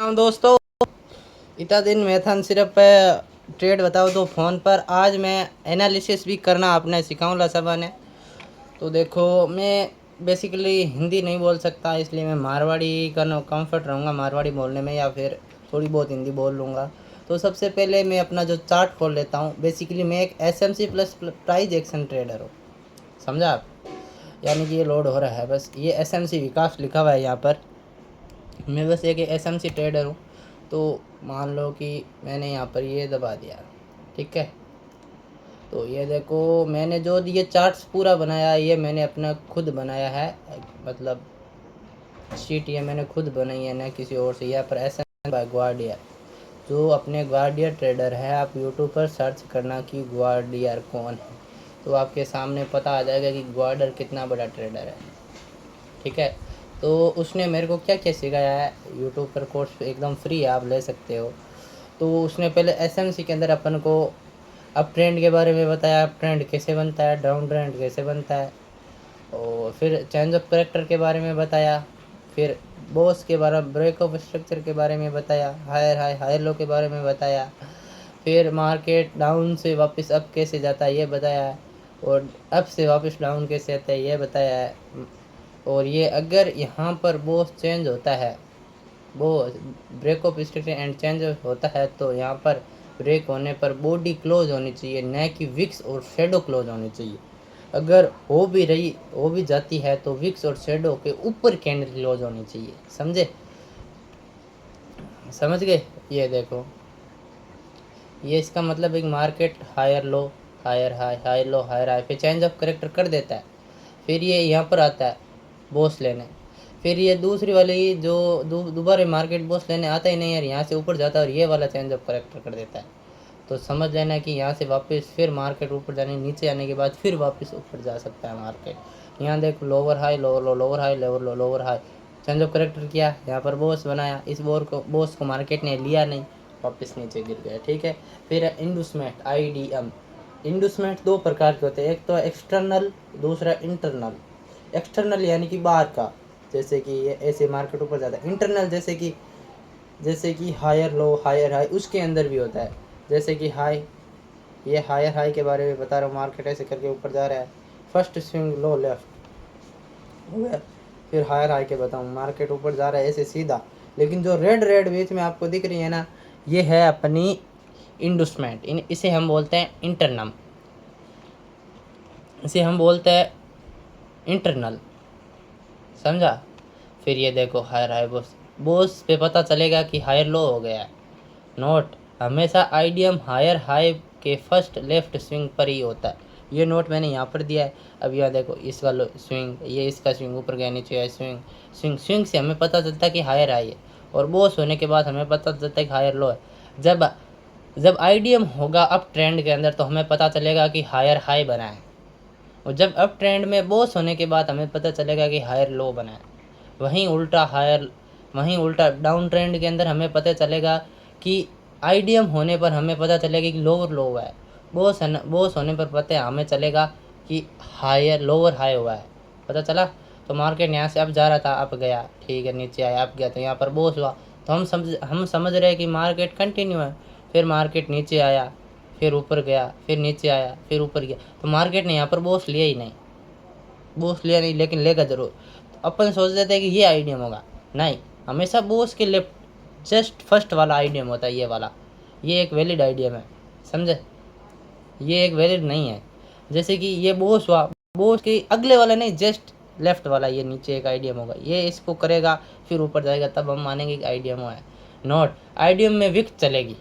हाँ दोस्तों, इतना दिन मैं था सिर्फ ट्रेड बताओ तो फ़ोन पर। आज मैं एनालिसिस भी करना आपने सिखाऊंगा सबा ने। तो देखो, मैं बेसिकली हिंदी नहीं बोल सकता, इसलिए मैं मारवाड़ी करना कंफर्ट रहूँगा मारवाड़ी बोलने में, या फिर थोड़ी बहुत हिंदी बोल लूँगा। तो सबसे पहले मैं अपना जो चार्ट खोल लेता हूँ। बेसिकली मैं एक SMC plus price action trader हूँ, समझा आप? यानी कि ये लोड हो रहा है, बस ये SMC विकास लिखा हुआ है यहाँ पर। मैं बस एक SMC ट्रेडर हूँ। तो मान लो कि मैंने यहाँ पर ये दबा दिया, ठीक है। तो ये देखो, मैंने जो ये चार्ट्स पूरा बनाया है, ये मैंने अपना खुद बनाया है। मतलब शीट ये मैंने खुद बनाई है, ना किसी और से। यहाँ पर SMC बाय ग्वाडियर, जो अपने ग्वाडियर ट्रेडर है। आप यूट्यूब पर सर्च करना कि ग्वाडियर कौन है, तो आपके सामने पता आ जाएगा कि ग्वाडियर कितना बड़ा ट्रेडर है, ठीक है। तो उसने मेरे को क्या क्या सिखाया है, यूट्यूब पर कोर्स एकदम फ्री है, आप ले सकते हो। तो उसने पहले SMC के अंदर अपन को अप ट्रेंड के बारे में बताया, अप ट्रेंड कैसे बनता है, डाउन ट्रेंड कैसे बनता है। और फिर चेंज ऑफ करेक्टर के बारे में बताया। फिर बॉस के बारे में, ब्रेक ऑफ स्ट्रक्चर के बारे में बताया, हायर हाई हायर लो के बारे में बताया। फिर मार्केट डाउन से वापस अप कैसे जाता है ये बताया है, और अप से वापस डाउन कैसे आता है ये बताया है। और ये अगर यहाँ पर बॉस चेंज होता है, वो break of structure and change होता है, तो यहाँ पर ब्रेक होने पर बॉडी क्लोज होनी चाहिए, न कि विक्स और शेडो क्लोज होनी चाहिए। अगर हो भी जाती है तो विक्स और शेडो के ऊपर कैंडल क्लोज होनी चाहिए, समझे? समझ गए? ये देखो, ये इसका मतलब एक market higher low, higher high, higher low, higher high, फिर चेंज ऑफ करेक्टर कर देता है। फिर ये यहाँ पर आता है बॉस लेने। फिर ये दूसरी वाली जो दोबारा मार्केट बॉस लेने आता ही नहीं यार, यहाँ से ऊपर जाता है और ये वाला चेंज ऑफ करेक्टर कर देता है। तो समझ लेना कि यहाँ से वापस फिर मार्केट ऊपर जाने, नीचे आने के बाद फिर वापस ऊपर जा सकता है मार्केट। यहाँ देखो, lower high lower low, lower high lower low, lower high, change of character किया, यहाँ पर बॉस बनाया। इस बॉस को मार्केट ने लिया नहीं, वापस नीचे गिर गया, ठीक है। फिर इंडूसमेंट, IDM। इंडूसमेंट दो प्रकार के होते हैं, एक तो एक्सटर्नल, दूसरा इंटरनल। एक्सटर्नल यानी कि बाहर का, जैसे कि ये ऐसे मार्केट ऊपर जाता है। इंटरनल जैसे कि हायर लो, हायर हाई, उसके अंदर भी होता है। जैसे कि हाई, ये हायर हाई के बारे में बता रहा हूँ, मार्केट ऐसे करके ऊपर जा रहा है, फर्स्ट स्विंग लो लेफ्ट हो गया। फिर हायर हाई के बताऊँ, मार्केट ऊपर जा रहा है ऐसे सीधा। लेकिन जो रेड रेड बीच में आपको दिख रही है ना, ये है अपनी इंडस्टमेंट। इसे हम बोलते हैं इंटरनम, इसे हम बोलते हैं इंटरनल, समझा? फिर ये देखो, हायर हाई बोस पे पता चलेगा कि हायर लो हो गया है। नोट, हमेशा IDM हायर हाई के फर्स्ट लेफ्ट स्विंग पर ही होता है। ये नोट मैंने यहाँ पर दिया है। अब यहाँ देखो, इस वाला स्विंग, ये इसका स्विंग ऊपर गया, नीचे है स्विंग। स्विंग स्विंग से हमें पता चलता है कि हायर हाई है, और बॉस होने के बाद हमें पता चलता है कि हायर लो है। जब जब IDM होगा अप ट्रेंड के अंदर, तो हमें पता चलेगा कि हायर हाई बना है। और जब अप ट्रेंड में बॉस होने के बाद हमें पता चलेगा कि हायर लो बना है। वहीं उल्टा डाउन ट्रेंड के अंदर हमें पता चलेगा कि IDM होने पर हमें पता चलेगा कि लोअर लो हुआ है। बॉस होने पर पता है हमें चलेगा कि हायर लोअर हाई हुआ है, पता चला। तो मार्केट यहाँ से अप जा रहा था, अप गया, ठीक है, नीचे आया, अप गया, तो यहाँ पर बॉस हुआ। तो हम समझ रहे हैं कि मार्केट कंटिन्यू है। फिर मार्केट नीचे आया, फिर ऊपर गया, फिर नीचे आया, फिर ऊपर गया। तो मार्केट ने यहाँ पर बॉस लिया ही नहीं, बूस्ट लिया नहीं, लेकिन लेगा जरूर। तो अपन सोच देते हैं कि ये IDM होगा, नहीं, हमेशा बूस्ट के लेफ्ट जस्ट फर्स्ट वाला IDM होता है, ये वाला। ये एक वैलिड IDM है, समझे? ये एक वैलिड नहीं है। जैसे कि ये बूस्ट हुआ, बूस्ट के अगले वाला नहीं, जस्ट लेफ्ट वाला, ये नीचे एक IDM होगा, ये इसको करेगा, फिर ऊपर जाएगा, तब हम मानेंगे कि IDM हुआ है। नोट, IDM में विक चलेगी,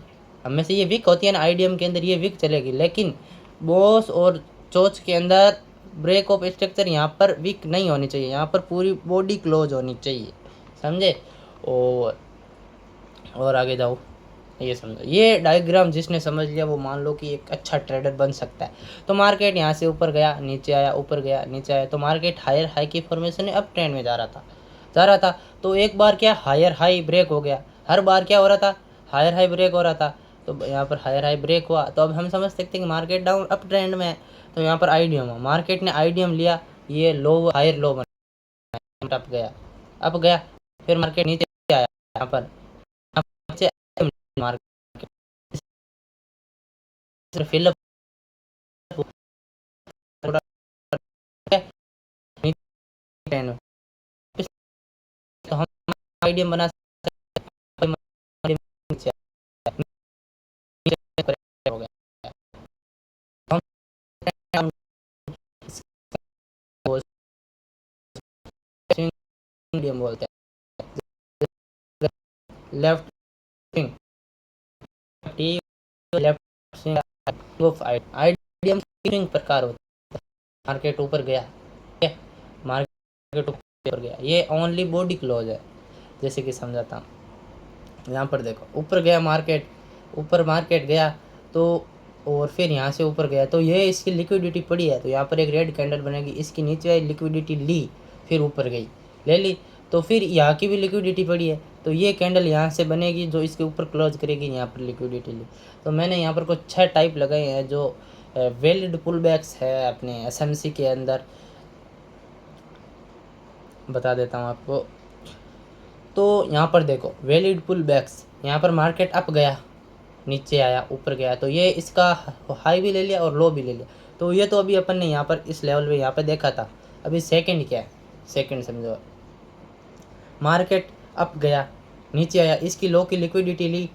हमें से ये विक होती है ना, IDM के अंदर ये विक चलेगी, लेकिन बॉस और चोच के अंदर ब्रेक ऑफ स्ट्रक्चर यहाँ पर वीक नहीं होनी चाहिए, यहाँ पर पूरी बॉडी क्लोज होनी चाहिए, समझे? और आगे जाओ, ये समझो, ये डायग्राम जिसने समझ लिया वो मान लो कि एक अच्छा ट्रेडर बन सकता है। तो मार्केट यहाँ से ऊपर गया, नीचे आया, ऊपर गया, नीचे आया, तो मार्केट हायर हाई की फॉर्मेशन में अप ट्रेंड में जा रहा था। तो एक बार क्या, हायर हाई ब्रेक हो गया। हर बार क्या हो रहा था, हायर हाई ब्रेक हो रहा था। तो यहाँ पर हायर हाई ब्रेक हुआ, तो अब हम समझ सकते हैं कि मार्केट डाउन अप ट्रेंड में है। तो यहाँ पर IDM हुआ, मार्केट ने IDM लिया, ये लो हायर लो बना, अप गया, फिर मार्केट नीचे आया, यहाँ पर मार्केट फिलअप थोड़ा तो हम मीडियम बना सकते हो गया हम मीडियम बोलते हैं left swing T left swing of idiom swing प्रकार होता है। मार्केट ऊपर गया, मार्केट ऊपर गया, ये ओनली बॉडी क्लोज है, जैसे कि समझाता हूँ। यहाँ पर देखो ऊपर गया मार्केट, ऊपर मार्केट गया तो और फिर यहाँ से ऊपर गया तो ये इसकी लिक्विडिटी पड़ी है, तो यहाँ पर एक रेड कैंडल बनेगी, इसकी नीचे आई लिक्विडिटी ली, फिर ऊपर गई, ले ली, तो फिर यहाँ की भी लिक्विडिटी पड़ी है, तो ये कैंडल यहाँ से बनेगी जो इसके ऊपर क्लोज करेगी, यहाँ पर लिक्विडिटी ली। तो मैंने यहाँ पर कुछ 6 टाइप लगाए हैं जो वैलिड पुल बैक्स है अपने एसएमसी के अंदर, बता देता हूँ आपको। तो यहाँ पर देखो वैलिड पुल बैक्स, यहाँ पर मार्केट अप गया, नीचे आया, ऊपर गया, तो ये इसका हाई भी ले लिया और लो भी ले लिया। तो ये तो अभी अपन ने यहाँ पर इस लेवल पे यहाँ पे देखा था। अभी सेकंड क्या है, सेकंड समझो, मार्केट अप गया, नीचे आया, इसकी लो की लिक्विडिटी ली,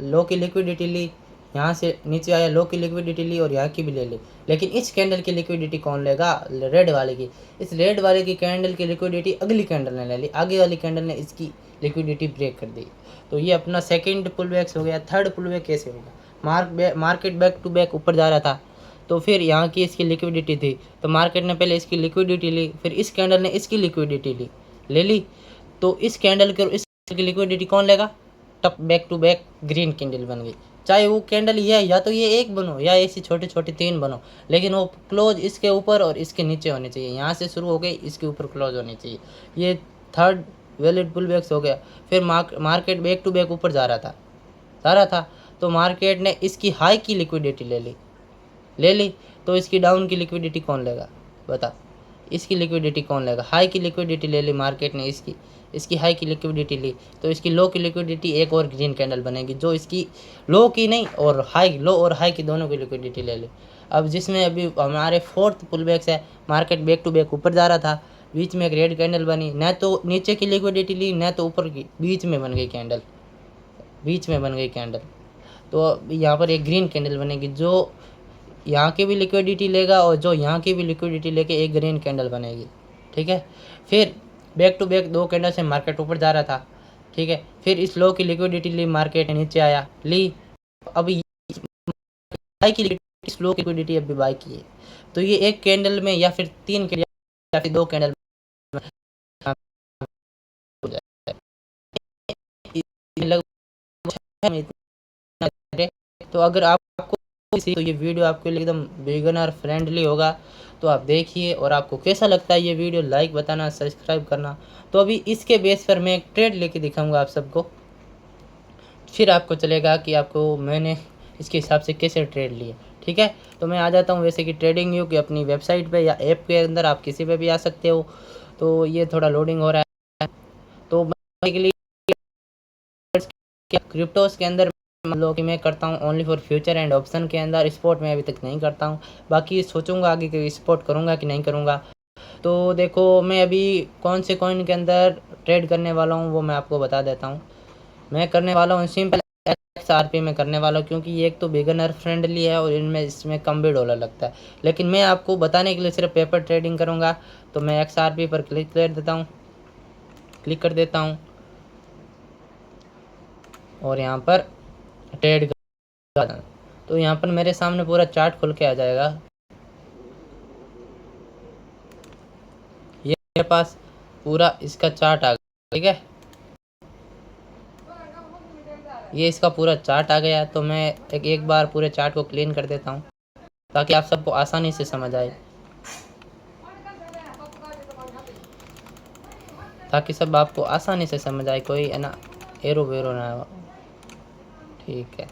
लो की लिक्विडिटी ली, यहाँ से नीचे आया, लो की लिक्विडिटी ली और यहाँ की भी ले ली। लेकिन इस कैंडल की लिक्विडिटी कौन लेगा, रेड वाले की। इस रेड वाले की कैंडल की लिक्विडिटी अगली कैंडल ने ले ली, आगे वाली कैंडल ने इसकी लिक्विडिटी ब्रेक कर दी। तो ये अपना सेकंड पुल बैक हो गया। थर्ड पुल बैक कैसे होगा, मार्केट बैक टू बैक ऊपर जा रहा था, तो फिर यहाँ की इसकी लिक्विडिटी थी, तो मार्केट ने पहले इसकी लिक्विडिटी ली, फिर इस कैंडल ने इसकी लिक्विडिटी ले ली, तो इस कैंडल के इसकी लिक्विडिटी कौन लेगा, टप back to back green candle बन गई। चाहे वो कैंडल ये या तो ये एक बनो या ऐसी छोटी छोटी 3 बनो, लेकिन वो क्लोज इसके ऊपर और इसके नीचे होनी चाहिए। यहाँ से शुरू हो गई, इसके ऊपर क्लोज होनी चाहिए। ये थर्ड वैलिड पुल बैक्स हो गया। फिर मार्केट बैक टू बैक ऊपर जा रहा था, तो मार्केट ने इसकी हाई की लिक्विडिटी ले ली, तो इसकी डाउन की लिक्विडिटी कौन लेगा, बता, इसकी लिक्विडिटी कौन लेगा। हाई की लिक्विडिटी ले ली मार्केट ने, इसकी हाई की लिक्विडिटी ली, तो इसकी लो की लिक्विडिटी एक और ग्रीन कैंडल बनेगी जो इसकी लो की नहीं और हाई, लो और हाई की दोनों की लिक्विडिटी ले ली। अब जिसमें अभी हमारे फोर्थ पुल बैक्स है, मार्केट बैक टू बैक ऊपर जा रहा था, बीच में एक रेड कैंडल बनी, न तो नीचे की लिक्विडिटी ली न तो ऊपर की, बीच में बन गई कैंडल, बीच में बन गई कैंडल। तो यहाँ पर एक ग्रीन कैंडल बनेगी जो यहाँ की भी लिक्विडिटी लेगा और जो यहाँ की भी लिक्विडिटी लेके एक ग्रीन कैंडल बनेगी, ठीक है। फिर बैक टू बैक 2 कैंडल से मार्केट ऊपर जा रहा था, ठीक है। फिर इस लो की लिक्विडिटी ली, मार्केट नीचे आया, ली, अभी बाई की लिक्विडिटी, स्लो की लिक्विडिटी अभी बाई की है। तो ये एक कैंडल में या फिर 3 कैंडल या फिर 2 कैंडल तो अगर आपको तो ये वीडियो आपके लिए एकदम बिगिनर फ्रेंडली होगा, तो आप देखिए और आपको कैसा लगता है ये वीडियो, लाइक बताना, सब्सक्राइब करना। तो अभी इसके बेस पर मैं एक ट्रेड लेके दिखाऊंगा आप सबको, फिर आपको चलेगा कि आपको मैंने इसके हिसाब से कैसे ट्रेड लिए, ठीक है। तो मैं आ जाता हूँ वैसे कि ट्रेडिंग व्यू की अपनी वेबसाइट पे या ऐप के अंदर, आप किसी पे भी आ सकते हो। तो ये थोड़ा लोडिंग हो रहा है, तो क्रिप्टोस के अंदर मतलब कि मैं करता हूँ only for future and option के अंदर, स्पॉट में अभी तक नहीं करता हूँ। बाकी सोचूंगा आगे कि स्पॉट करूँगा कि नहीं करूँगा। तो देखो मैं अभी कौन से कॉइन के अंदर ट्रेड करने वाला हूँ वो मैं आपको बता देता हूँ। मैं करने वाला हूँ सिंपल XRP में करने वाला हूँ, क्योंकि ये एक तो बिगनर फ्रेंडली है और इसमें कम भी डॉलर लगता है। लेकिन मैं आपको बताने के लिए सिर्फ पेपर ट्रेडिंग करूँगा, तो मैं XRP पर क्लिक कर देता हूँ और यहाँ पर ट्रेड कर, तो यहाँ पर मेरे सामने पूरा चार्ट खुल के आ जाएगा। ये मेरे पास पूरा इसका चार्ट आ गया, ठीक है, ये इसका पूरा चार्ट आ गया। तो मैं एक बार पूरे चार्ट को क्लीन कर देता हूँ ताकि आप सबको आसानी से समझ आए, ताकि सब आपको आसानी से समझ आए, कोई है ना एरो वेरो ना हो, ठीक है।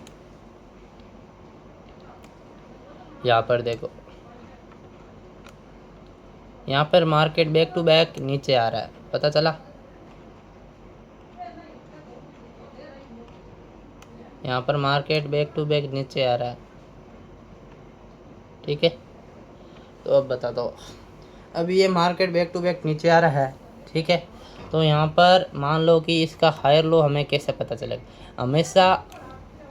यहाँ पर देखो, यहाँ पर मार्केट बैक टू बैक नीचे आ रहा है, पता चला। यहाँ पर मार्केट बैक टू बैक नीचे आ रहा है, ठीक है। तो अब बता दो, अभी ये मार्केट बैक टू बैक नीचे आ रहा है, ठीक है। तो यहाँ पर मान लो कि इसका हायर लो हमें कैसे पता चलेगा। हमेशा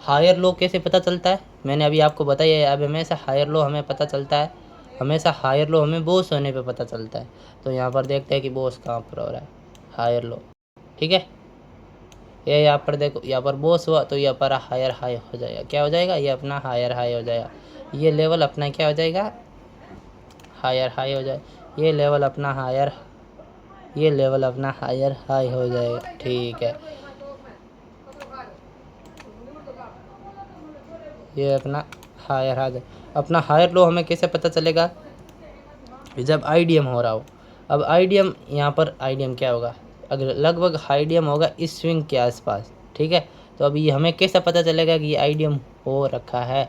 हायर लो कैसे पता चलता है, मैंने अभी आपको बताया है। अब हमेशा हायर लो हमें पता चलता है, हमेशा हायर लो हमें बॉस होने पे पता चलता है। तो यहाँ पर देखते हैं कि बॉस कहाँ पर हो रहा है, हायर लो, ठीक है। ये यहाँ पर देखो, यहाँ पर बॉस हुआ तो यहाँ पर हायर हाई हो जाएगा। क्या हो जाएगा, ये अपना हायर हाई हो जाएगा। ये लेवल अपना क्या हो जाएगा, हायर हाई हो जाए। ये लेवल अपना हायर, ये लेवल अपना हायर हाई हो जाएगा, ठीक है। ये अपना हायर हाई, अपना हायर लो हमें कैसे पता चलेगा, जब आईडीएम हो रहा हो। अब आईडीएम यहाँ पर आईडीएम क्या होगा, अगर लगभग आईडीएम होगा इस स्विंग के आसपास, ठीक है। तो अभी हमें कैसे पता चलेगा कि ये आईडीएम हो रखा है।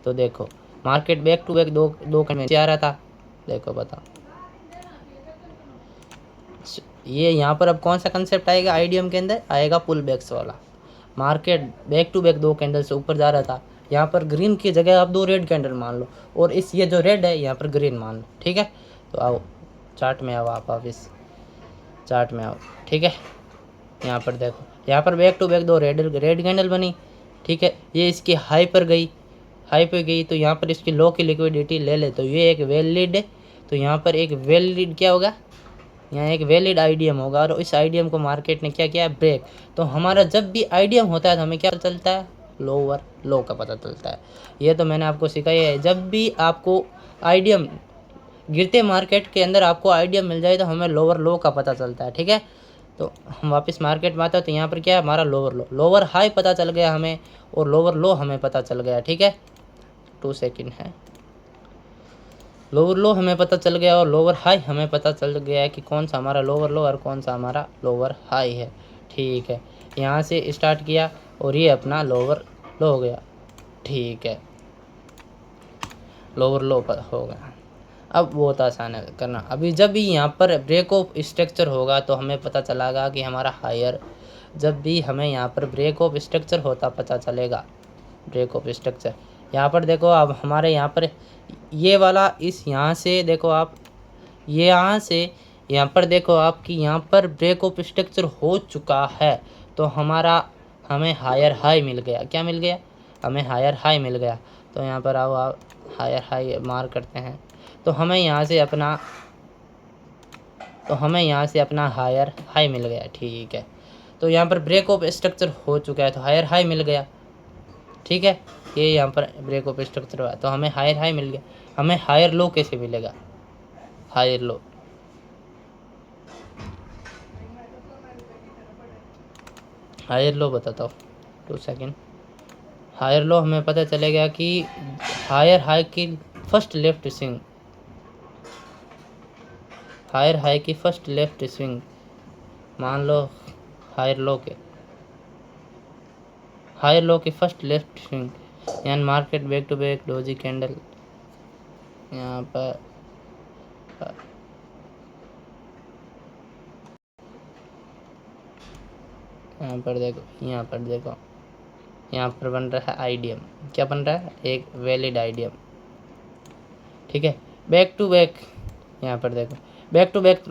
तो देखो मार्केट बैक टू बैक दो में आ रहा था, देखो बताओ ये यहाँ पर अब कौन सा कंसेप्ट आएगा, आईडीएम के अंदर आएगा पुल बैक्स वाला। Market back to back 2 candle से ऊपर जा रहा था, यहाँ पर ग्रीन की जगह आप 2 रेड कैंडल मान लो, और इस ये जो रेड है यहाँ पर ग्रीन मान लो, ठीक है। तो आओ चार्ट में आओ, आप इस चार्ट में आओ, ठीक है। यहाँ पर देखो, यहाँ पर back to back 2 red candle बनी, ठीक है। ये इसकी हाई पर गई, हाई पे गई तो यहाँ पर इसकी लो की लिक्विडिटी ले ले, तो ये एक वैलिड है। तो यहाँ पर एक वैलिड क्या होगा, यहाँ एक वैलिड आईडीएम होगा, और इस आईडीएम को मार्केट ने क्या किया, ब्रेक। तो हमारा जब भी आईडीएम होता है तो हमें क्या चलता है, लोअर लो का पता चलता है। ये तो मैंने आपको सिखाया है, जब भी आपको आईडीएम गिरते मार्केट के अंदर आपको आईडीएम मिल जाए तो हमें लोअर लो का पता चलता है, ठीक है। तो हम वापस मार्केट में आते हैं, तो यहाँ पर क्या है, हमारा लोअर लो, लोअर हाई पता चल गया हमें, और लोअर लो हमें पता चल गया, ठीक है। 2 सेकेंड है, लोअर लो हमें पता चल गया और लोअर हाई हमें पता चल गया है कि कौन सा हमारा लोअर लो और कौन सा हमारा लोअर हाई है, ठीक है। यहाँ से स्टार्ट किया और ये अपना लोअर लो हो गया, ठीक है, लोअर लो पर हो गया। अब बहुत आसान है करना। अभी जब भी यहाँ पर ब्रेक ऑफ स्ट्रक्चर होगा तो हमें पता चलेगा कि हमारा हायर, जब भी हमें यहाँ पर ब्रेक ऑफ स्ट्रक्चर होता पता चलेगा, ब्रेक ऑफ स्ट्रक्चर। यहाँ पर देखो, अब हमारे यहाँ पर ये वाला इस यहाँ से देखो आप, ये यहाँ से यहाँ पर देखो आपकी यहाँ पर ब्रेक ऑफ स्ट्रक्चर हो चुका है, तो हमें हायर हाई मिल गया। क्या मिल गया, हमें हायर हाई मिल गया। तो यहाँ पर आओ, आप हायर हाई मार्क करते हैं, तो हमें यहाँ से अपना हायर हाई मिल गया, ठीक है। तो यहाँ पर ब्रेक ऑफ स्ट्रक्चर हो चुका है तो हायर हाई मिल गया, ठीक है। ये यहाँ पर ब्रेक ऑफ स्ट्रक्चर हुआ तो हमें हायर हाई मिल गया। हमें हायर लो कैसे मिलेगा, हायर लो, हायर लो बताता हूँ, 2 सेकेंड। हायर लो हमें पता चलेगा कि हायर हाई की first left swing, higher high की फर्स्ट लेफ्ट स्विंग मान लो, हायर लो की फर्स्ट लेफ्ट स्विंग, यानी market back to back doji candle. यहाँ पर देखो, यहाँ पर बन रहा है आईडीएम। क्या बन रहा है, एक वैलिड आईडीएम, ठीक है। बैक टू बैक, यहाँ पर देखो back to back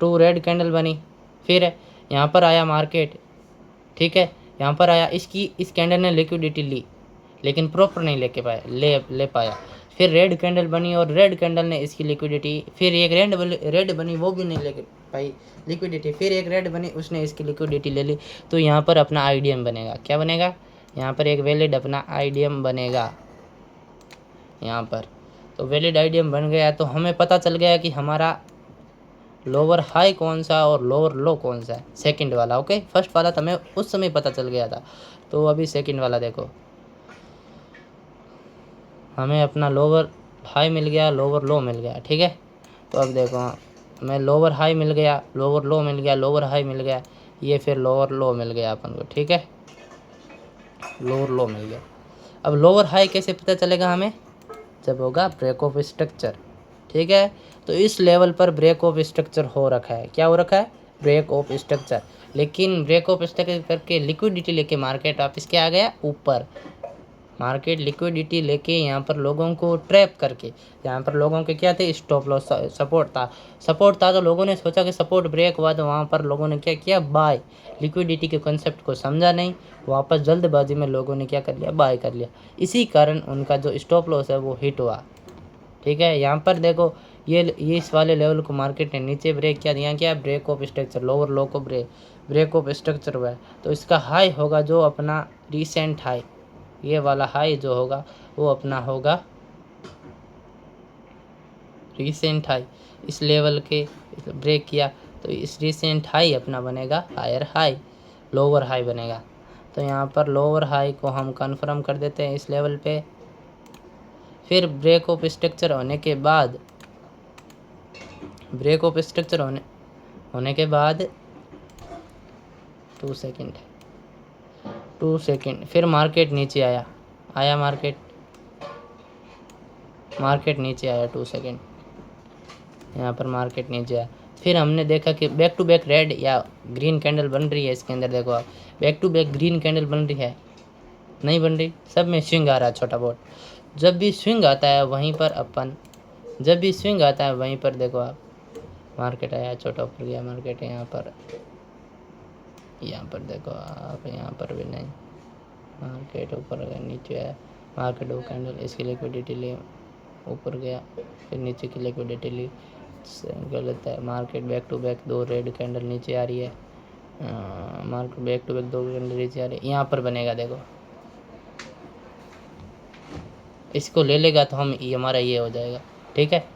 2 red candle बनी, फिर यहाँ पर आया मार्केट, ठीक है। यहाँ पर आया, इस कैंडल ने लिक्विडिटी ली लेकिन प्रॉपर नहीं ले पाया। फिर रेड कैंडल बनी और रेड कैंडल ने इसकी लिक्विडिटी, फिर एक रेड बनी, वो भी नहीं ले पाई लिक्विडिटी, फिर एक रेड बनी, उसने इसकी लिक्विडिटी ले ली। तो यहाँ पर अपना आईडीएम बनेगा। क्या बनेगा, यहाँ पर एक वैलिड अपना आईडीएम बनेगा यहाँ पर। तो वैलिड आईडीएम बन गया तो हमें पता चल गया कि हमारा लोअर हाई कौन सा और लोअर लो कौन सा है, सेकंड वाला। ओके, फर्स्ट वाला तो हमें उस समय पता चल गया था, तो अभी सेकंड वाला देखो, हमें अपना लोअर हाई मिल गया, लोअर लो मिल गया, ठीक है। तो अब देखो, हमें लोअर हाई मिल गया, लोअर लो मिल गया, लोअर हाई मिल गया, ये फिर लोअर लो मिल गया अपन को, ठीक है, लोअर लो मिल गया। अब लोअर हाई कैसे पता चलेगा हमें, जब होगा ब्रेक ऑफ स्ट्रक्चर, ठीक है। तो इस लेवल पर ब्रेक ऑफ स्ट्रक्चर हो रखा है। क्या हो रखा है, ब्रेक ऑफ स्ट्रक्चर, लेकिन ब्रेक ऑफ स्ट्रक्चर करके लिक्विडिटी लेके मार्केट वापस क्या आ गया, ऊपर। मार्केट लिक्विडिटी लेके यहाँ पर लोगों को ट्रैप करके, यहाँ पर लोगों के क्या थे, स्टॉप लॉस, सपोर्ट था तो लोगों ने सोचा कि सपोर्ट ब्रेक हुआ तो वहाँ पर लोगों ने क्या किया, बाय। लिक्विडिटी के कॉन्सेप्ट को समझा नहीं, वापस जल्दबाजी में लोगों ने क्या कर लिया, बाय कर लिया। इसी कारण उनका जो स्टॉप लॉस है वो हिट हुआ। ठीक है, यहाँ पर देखो ये इस वाले लेवल को मार्केट ने नीचे ब्रेक किया, यहाँ क्या break of structure, lower low को ब्रेक ऑफ स्ट्रक्चर हुआ है। तो इसका हाई होगा जो अपना रिसेंट हाई, ये वाला हाई जो होगा वो अपना होगा रिसेंट हाई। इस लेवल के ब्रेक किया तो इस रिसेंट हाई अपना बनेगा हायर हाई, लोअर हाई बनेगा। तो यहाँ पर लोअर हाई को हम कंफर्म कर देते हैं इस लेवल पे। फिर ब्रेक ऑफ स्ट्रक्चर होने के बाद, ब्रेक ऑफ स्ट्रक्चर होने के बाद 2 सेकेंड फिर मार्केट नीचे आया मार्केट नीचे आया 2 सेकेंड, यहाँ पर मार्केट नीचे आया। फिर हमने देखा कि बैक टू बैक रेड या ग्रीन कैंडल बन रही है इसके अंदर। देखो आप, back to back green candle बन रही है, नहीं बन रही, सब में स्विंग आ रहा है छोटा बहुत। जब भी स्विंग आता है वहीं पर देखो आप, मार्केट आया छोटा ऊपर गया मार्केट, यहाँ पर देखो आप, यहाँ पर भी नहीं, मार्केट ऊपर गया नीचे आया, मार्केट वो कैंडल इसकी लिक्विडिटी ली, ऊपर गया, फिर नीचे की लिक्विडिटी ली, गलत है। Market back to back 2 red candle नीचे आ रही है, market back to back 2 candle नीचे आ रही है, यहाँ पर बनेगा। देखो इसको ले लेगा तो हम हमारा ये हो जाएगा। ठीक है,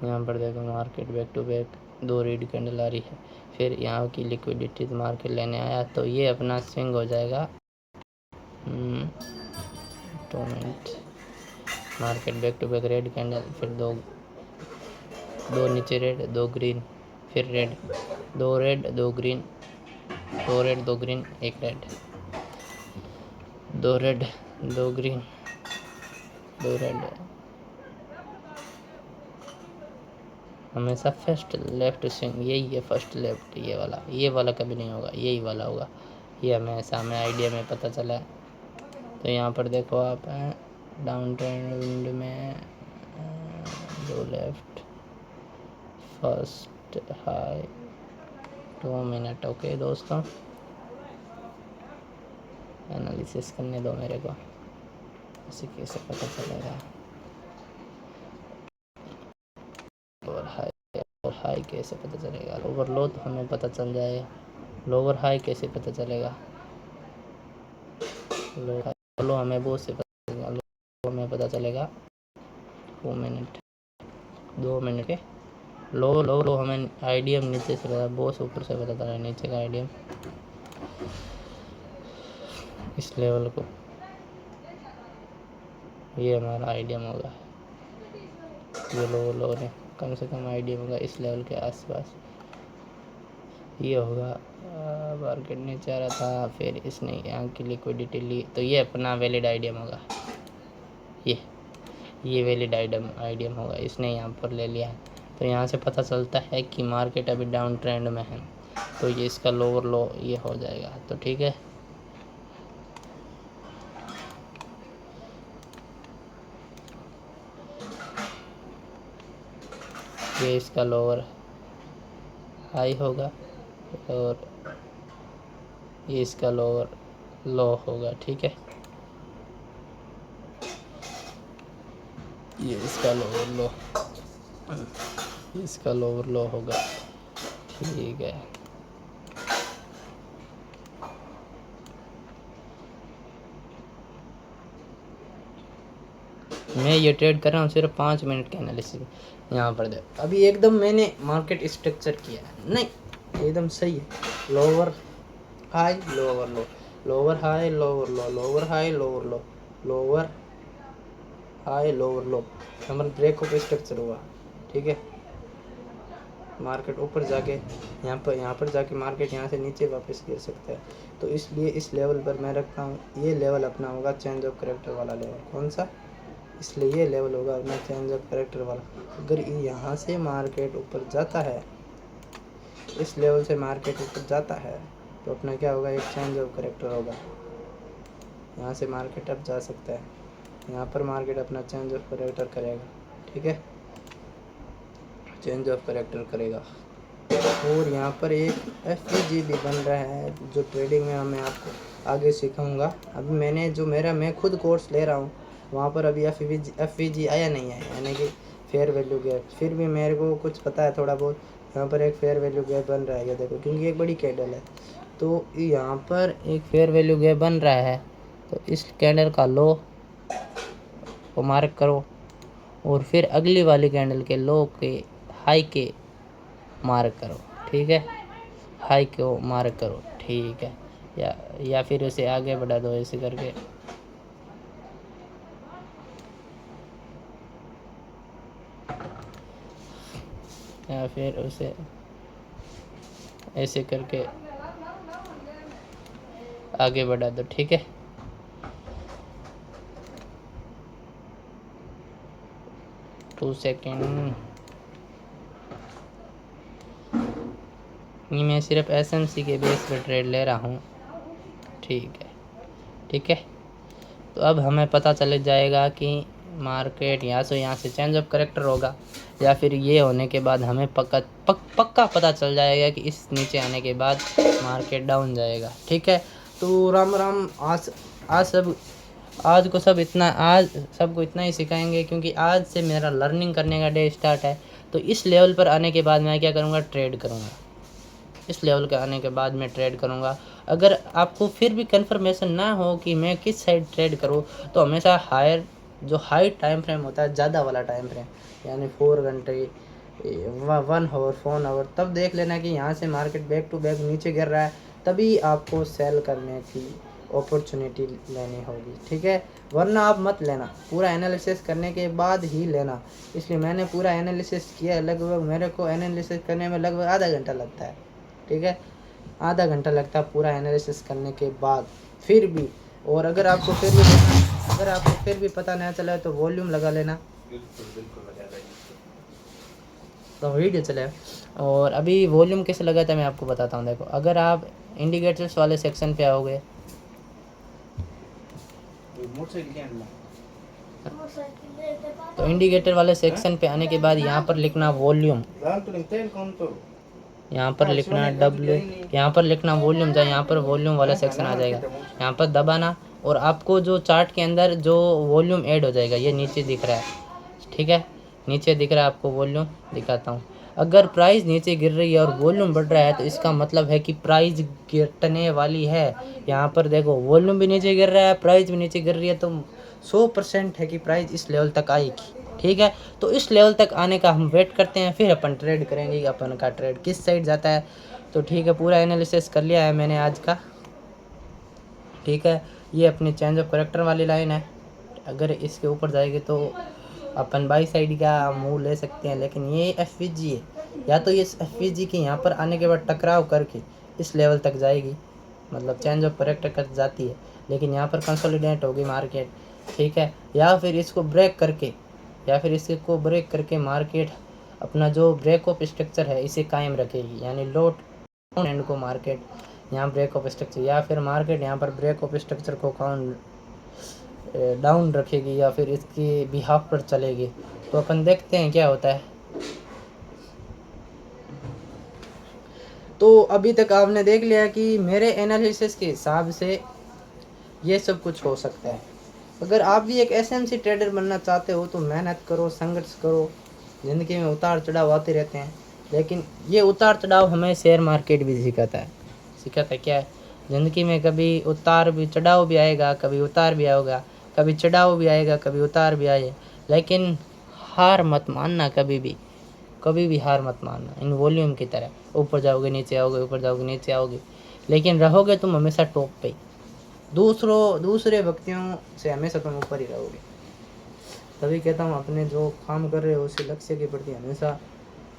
यहाँ पर देखो market back to back 2 red candle आ रही है, फिर यहाँ की लिक्विडिटी मार्केट लेने आया तो ये अपना स्विंग हो जाएगा 2 minute. Market back to back red candle, फिर दो नीचे रेड, 2 ग्रीन, फिर red, 2 red 2 green, 2 red 2 green, 1 red, 2 red 2 green, 2 red. हमेशा फर्स्ट लेफ्ट स्विंग यही है, फर्स्ट लेफ्ट, ये वाला कभी नहीं होगा, यही वाला होगा, ये हमेशा हमें आइडिया में पता चला है। तो यहाँ पर देखो आप, डाउन ट्रेंड में 2 left, first high 2 minute. Okay दोस्तों, एनालिसिस करने दो मेरे को, इसे कैसे पता चलेगा, लोअर हाई कैसे पता चलेगा, लोअर लो तो हमें पता चल जाएगा, लोअर हाई कैसे पता चलेगा, लो हमें बहुत से पता चलेगा, लो हमें पता चलेगा 2 मिनट के लो हमें आईडीएम नीचे से पता, बहुत ऊपर से पता चला नीचे का आईडीएम, इस लेवल को, ये हमारा आईडीएम होगा, ये लो ने कम से कम आईडीएम होगा इस लेवल के आसपास, ये होगा। मार्केट नीचे आ रहा था, फिर इसने यहाँ की लिक्विडिटी ली तो ये अपना वैलिड आईडीएम होगा, ये वैलिड आईडीएम होगा, इसने यहाँ पर ले लिया है। तो यहाँ से पता चलता है कि मार्केट अभी डाउन ट्रेंड में है, तो ये इसका लोअर लो ये हो जाएगा। तो ठीक है, ये इसका लोअर हाई होगा और ये इसका लोअर लो होगा। ठीक है, ये इसका लोअर लो, इसका लोअर लो होगा। ठीक है, मैं ये ट्रेड कर रहा हूँ सिर्फ 5 मिनट के एनालिसिस। यहाँ पर देखो अभी एकदम मैंने मार्केट स्ट्रक्चर किया है, नहीं एकदम सही है, लोअर हाई लोअर लो, लोअर हाई लोअर लो, लोअर हाई लोअर लो, लोअर हाई लोअर लो, हमारा ब्रेक ऑफ स्ट्रक्चर हुआ। ठीक है, मार्केट ऊपर जाके यहाँ पर जाके मार्केट यहाँ से नीचे वापस गिर सकता है, तो इसलिए इस लेवल पर मैं रखता हूँ, ये लेवल अपना होगा चेंज ऑफ करेक्टर वाला लेवल। कौन सा? इसलिए ये लेवल होगा अपना चेंज ऑफ करेक्टर वाला। अगर यहाँ से मार्केट ऊपर जाता है, इस लेवल से मार्केट ऊपर जाता है, तो अपना क्या होगा, एक चेंज ऑफ करेक्टर होगा। यहाँ से मार्केट अप जा सकता है, यहाँ पर मार्केट अपना चेंज ऑफ करेक्टर करेगा। ठीक है, चेंज ऑफ करेक्टर करेगा। और यहाँ पर एक FVG भी बन रहा है, जो ट्रेडिंग में मैं आपको आगे सिखाऊंगा। अभी मैंने जो मैं खुद कोर्स ले रहा हूँ, वहाँ पर अभी FVG आया नहीं है, यानी कि फेयर वैल्यू गैप। फिर भी मेरे को कुछ पता है थोड़ा बहुत। यहाँ पर एक फेयर वैल्यू गैप बन रहा है, ये देखो, क्योंकि एक बड़ी कैंडल है, तो यहाँ पर एक फेयर वैल्यू गैप बन रहा है। तो इस कैंडल का लो को मार्क करो, और फिर अगली वाली कैंडल के लो के हाई के मार्क करो। ठीक है, हाई को मार्क करो। ठीक है, या फिर उसे आगे बढ़ा दो ऐसे करके। या फिर उसे ऐसे करके आगे बढ़ा दो। ठीक है, टू सेकेंड। मैं सिर्फ SMC के बेस पर ट्रेड ले रहा हूँ। ठीक है, ठीक है। तो अब हमें पता चल जाएगा कि मार्केट यहाँ से चेंज ऑफ करेक्टर होगा, या फिर ये होने के बाद हमें पक्का पता चल जाएगा कि इस नीचे आने के बाद मार्केट डाउन जाएगा। ठीक है, तो राम राम। आज सबको इतना ही सिखाएंगे, क्योंकि आज से मेरा लर्निंग करने का डे स्टार्ट है। तो इस लेवल पर आने के बाद मैं क्या करूँगा, ट्रेड करूँगा। इस लेवल के आने के बाद मैं ट्रेड करूँगा। अगर आपको फिर भी कंफर्मेशन ना हो कि मैं किस साइड ट्रेड करूँ, तो हमेशा हाई टाइम फ्रेम होता है, ज़्यादा वाला टाइम फ्रेम, यानी 4 घंटे, 1 आवर, 4 आवर, तब देख लेना कि यहाँ से मार्केट बैक टू बैक नीचे गिर रहा है, तभी आपको सेल करने की अपॉर्चुनिटी लेनी होगी। ठीक है, वरना आप मत लेना, पूरा एनालिसिस करने के बाद ही लेना। इसलिए मैंने पूरा एनालिसिस किया, लगभग मेरे को एनालिसिस करने में लगभग आधा घंटा लगता है। ठीक है, आधा घंटा लगता है पूरा एनालिसिस करने के बाद। फिर भी, और अगर आपको फिर भी पता नहीं चला तो वॉल्यूम लगा लेना, तो वीडियो चले। और अभी वॉल्यूम कैसे लगाता है मैं आपको बताता हूँ। देखो, अगर आप इंडिकेटर्स वाले सेक्शन पे आओगे, तो इंडिकेटर वाले सेक्शन पे आने के बाद यहाँ पर लिखना वॉल्यूम, यहाँ पर लिखना W, यहाँ पर लिखना वॉल्यूम, जहाँ यहाँ पर वॉल्यूम वाला सेक्शन आ जाएगा, यहाँ पर दबाना, और आपको जो चार्ट के अंदर जो वॉल्यूम ऐड हो जाएगा, ये नीचे दिख रहा है। ठीक है, नीचे दिख रहा है, आपको वॉल्यूम दिखाता हूँ। अगर प्राइस नीचे गिर रही है और वॉल्यूम बढ़ रहा है, तो इसका मतलब है कि प्राइस गिरने वाली है। यहाँ पर देखो, वॉल्यूम भी नीचे गिर रहा है, प्राइस भी नीचे गिर रही है, तो 100% है कि प्राइस इस लेवल तक आएगी। ठीक है, तो इस लेवल तक आने का हम वेट करते हैं, फिर अपन ट्रेड करेंगे कि अपन का ट्रेड किस साइड जाता है। तो ठीक है, पूरा एनालिसिस कर लिया है मैंने आज का। ठीक है, ये अपनी चेंज ऑफ करेक्टर वाली लाइन है। अगर इसके ऊपर जाएगी तो अपन बाई साइड का मूव ले सकते हैं, लेकिन ये FVG है, या तो ये FVG के यहाँ पर आने के बाद टकराव करके इस लेवल तक जाएगी, मतलब चेंज ऑफ करेक्टर कर जाती है, लेकिन यहाँ पर कंसोलिडेट होगी मार्केट। ठीक है, या फिर इसको ब्रेक करके मार्केट अपना जो ब्रेक ऑफ स्ट्रक्चर है इसे कायम रखेगी, यानी लो डाउन एंड को मार्केट यहाँ ब्रेक ऑफ स्ट्रक्चर, या फिर मार्केट यहाँ पर ब्रेक ऑफ स्ट्रक्चर को डाउन रखेगी, या फिर इसके बिहाफ पर चलेगी। तो अपन देखते हैं क्या होता है। तो अभी तक आपने देख लिया कि मेरे एनालिसिस के हिसाब से ये सब कुछ हो सकता है। अगर आप भी एक SMC ट्रेडर बनना चाहते हो तो मेहनत करो, संघर्ष करो। ज़िंदगी में उतार चढ़ाव आते रहते हैं, लेकिन ये उतार चढ़ाव हमें शेयर मार्केट भी सिखाता है। क्या है, ज़िंदगी में कभी उतार भी चढ़ाव भी आएगा, कभी उतार भी आएगा, कभी चढ़ाव भी आएगा, कभी उतार भी आए, लेकिन हार मत मानना, कभी भी हार मत मानना। इन वॉल्यूम की तरह ऊपर जाओगे नीचे आओगे, ऊपर जाओगे नीचे आओगे, लेकिन रहोगे तुम हमेशा टॉप पे। दूसरे व्यक्तियों से हमेशा तुम ऊपर ही रहोगे। तभी कहता हूँ, अपने जो काम कर रहे हो उसी लक्ष्य के प्रति हमेशा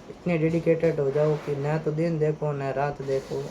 इतने डेडिकेटेड हो जाओ कि न तो दिन देखो न रात देखो,